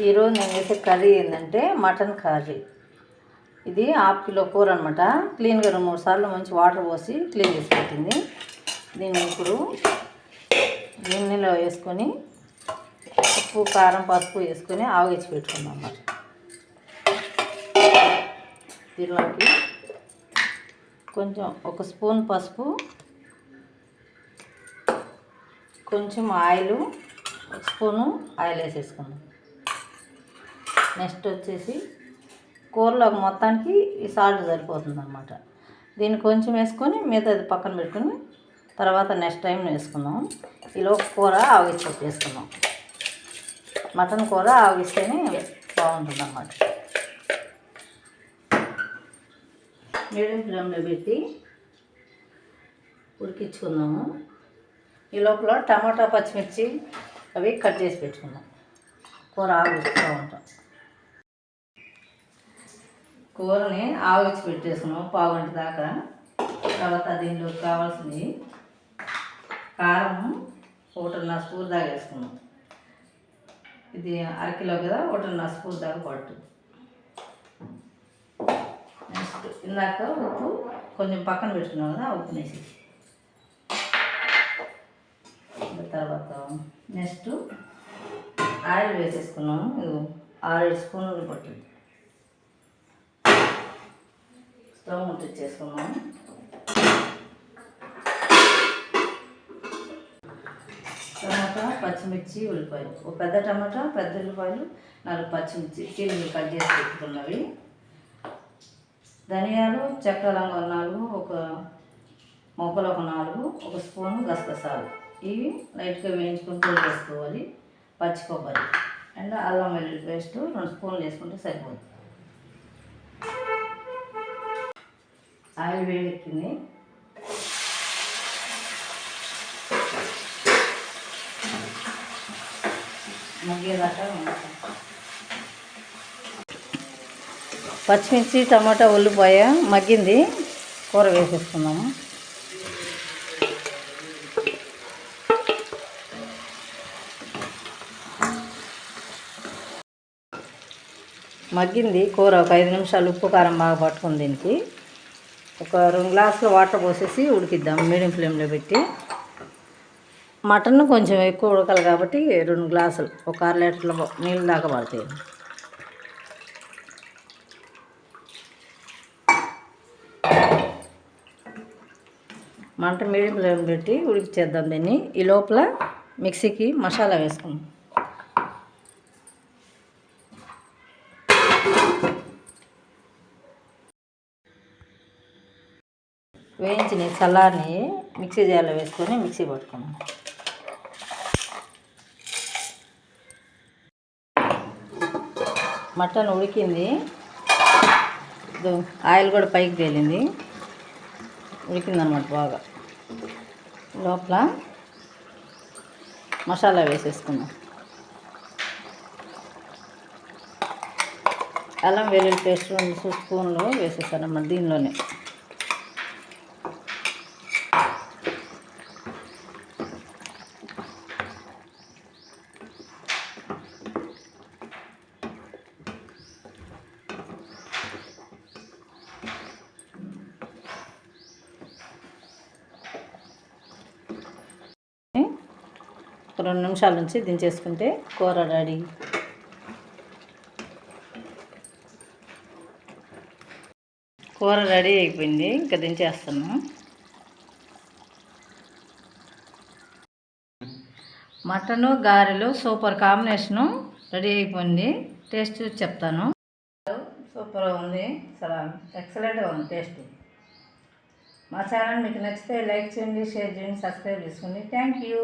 ఈరోజు నేను చేసే కర్రీ ఏంటంటే మటన్ కర్రీ. ఇది ½ కిలో కూర అనమాట. క్లీన్గా 2-3 సార్లు మంచి వాటర్ పోసి క్లీన్ చేసి పెట్టింది. దీన్ని ఇప్పుడు గిన్నెలో వేసుకొని ఉప్పు కారం పసుపు వేసుకొని ఆవగించి పెట్టుకుందాం అన్నమాట. దీనిలోకి కొంచెం 1 స్పూన్ పసుపు, కొంచెం ఆయిల్, 1 స్పూను ఆయిల్ వేసేసుకుందాం. నెక్స్ట్ వచ్చేసి కూరలో మొత్తానికి ఈ సాల్ట్ సరిపోతుంది అన్నమాట. దీన్ని కొంచెం వేసుకొని మిగతాది పక్కన పెట్టుకొని తర్వాత నెక్స్ట్ టైం వేసుకుందాం. ఈలో కూర ఆవగించి వేసుకుందాం. మటన్ కూర ఆవగిస్తేనే బాగుంటుంది అన్నమాట. మీడియం ఫ్లేమ్లో పెట్టి ఉడికించుకుందాము. ఈ లోపల టమాటా పచ్చిమిర్చి అవి కట్ చేసి పెట్టుకుందాం. కూర ఆవగిస్తూ ఉంటాం. కూరని ఆవగించి పెట్టేసుకున్నాం 1/2 గంట దాకా. తర్వాత దీనిలో కావాల్సింది కారం 1.5 స్పూన్ దాకా వేసుకున్నాం. ఇది 1/2 కిలో కదా, 1.5 స్పూన్ దాకా పడుతుంది. నెక్స్ట్ ఇందాక ఉప్పు కొంచెం పక్కన పెట్టుకున్నాం కదా, ఉప్పు వేసి తర్వాత నెక్స్ట్ ఆయిల్ వేసేసుకున్నాము. ఇది 6-7 స్పూన్లు పట్టింది. స్టవ్ ముట్టించేసుకున్నాము. టమాటా పచ్చిమిర్చి ఉల్లిపాయలు, 1 పెద్ద టమాటా, పెద్ద ఉల్లిపాయలు, 4 పచ్చిమిర్చి చీలికలు కట్ చేసి పెట్టుకున్నవి, ధనియాలు, చెక్క లవంగాలు 4, 1 మొగ్గలు 4, 1 స్పూను గసగసాలు. ఇవి లైట్గా వేయించుకొని పొడి వేసుకోవాలి. పచ్చి కొబ్బరి అండ్ అల్లం వెల్లుల్లి పేస్ట్ 2 స్పూన్లు వేసుకుంటే సరిపోతుంది. ఆయిల్ వేడెక్కింది. మగ్గేదాకా పచ్చిమిర్చి టమాటా ఉల్లిపాయ మగ్గింది. కూర వేసేసుకుందాము. మగ్గింది కూర. 1 5 నిమిషాలు ఉప్పు కారం బాగా పట్టుకుంది. దీనికి ఒక 2 గ్లాసులు వాటర్ పోసేసి ఉడికిద్దాం మీడియం ఫ్లేమ్లో పెట్టి. మటన్ కొంచెం ఎక్కువ ఉడకాలి కాబట్టి 2 గ్లాసులు, 1 1/2 లీటర్ల నీళ్ళు దాకా పడతాయి. మంట మీడియం ఫ్లేమ్ పెట్టి ఉడికిచ్చేద్దాం దీన్ని. ఈ లోపల మిక్సీకి మసాలా వేసుకుందాం. వేయించిన చల్లారిని మిక్సీ జార్లో వేసుకొని మిక్సీ పట్టుకున్నాం. మటన్ ఉడికింది. ఆయిల్ కూడా పైకి తేలింది. ఉడికిందనమాట బాగా. లోపల మసాలా వేసేసుకుందాం. అల్లం వెల్లుల్లి పేస్ట్ 2 స్పూన్లు వేసేసానన్నమాట దీనిలోనే. ఒక 2 నిమిషాల నుంచి దించేసుకుంటే కూర రెడీ. కూర రెడీ అయిపోయింది. ఇంకా దించేస్తాను. మటను గారెలు సూపర్ కాంబినేషను రెడీ అయిపోయింది. టేస్ట్ చెప్తాను. సూపర్గా ఉంది. చాలా ఎక్సలెంట్గా ఉంది టేస్ట్. మా ఛానల్ మీకు నచ్చితే లైక్ చేయండి, షేర్ చేయండి, సబ్స్క్రైబ్ చేసుకోండి. Thank you.